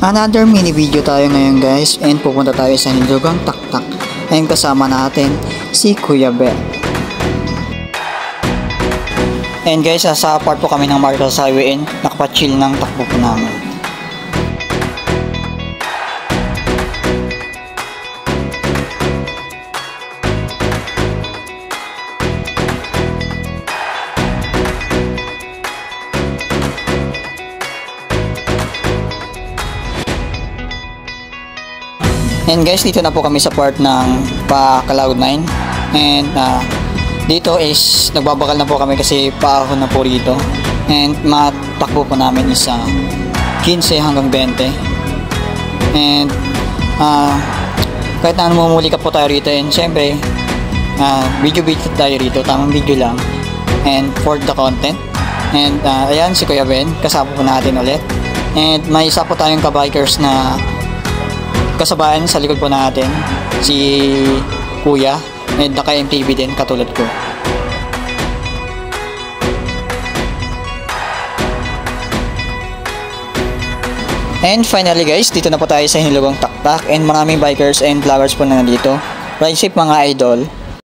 Another mini video tayo ngayon guys, and pupunta tayo sa Nilugang Taktak, and kasama natin si Kuya Ben. And guys, sa part po kami ng Marcos Highway, and nakapachill ng takbo po namin. And guys, dito na po kami sa part ng pa-Cloud9, and dito is nagbabakal na po kami kasi paahon na po rito, and matakbo po namin is 15 hanggang 20. And kahit na namumuli ka po tayo rito, and syempre video tayo rito, tamang video lang, and for the content. And ayan si Kuya Ben, kasama po natin ulit, and may isa po tayong kabikers na kasabayan sa likod po natin, si Kuya, and naka-MTV din katulad ko. And finally guys, dito na po tayo sa Nilugang Taktak, and maraming bikers and vloggers po na nandito. Ride safe mga idol.